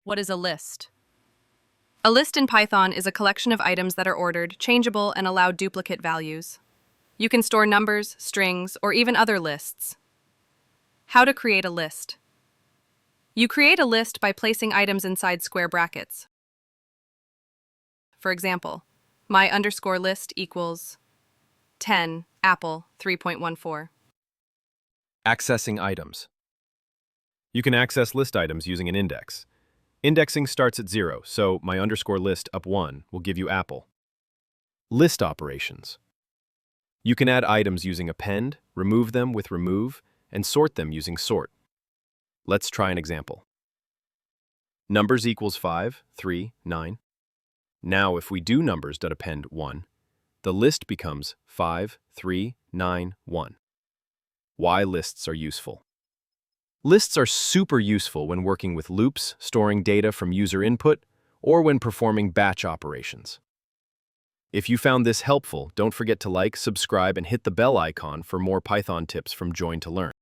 What is a list? A list in Python is a collection of items that are ordered, changeable, and allow duplicate values. You can store numbers, strings, or even other lists. How to create a list. You create a list by placing items inside square brackets. For example, my_list equals 10 apple 3.14. Accessing items. You can access list items using an index. Indexing starts at 0, so my_list up 1 will give you apple. List operations. You can add items using append, remove them with remove, and sort them using sort. Let's try an example. Numbers equals 5, 3, 9. Now if we do numbers.append 1, the list becomes 5, 3, 9, 1. Why lists are useful. Lists are super useful when working with loops, storing data from user input, or when performing batch operations. If you found this helpful, don't forget to like, subscribe, and hit the bell icon for more Python tips from Join to Learn.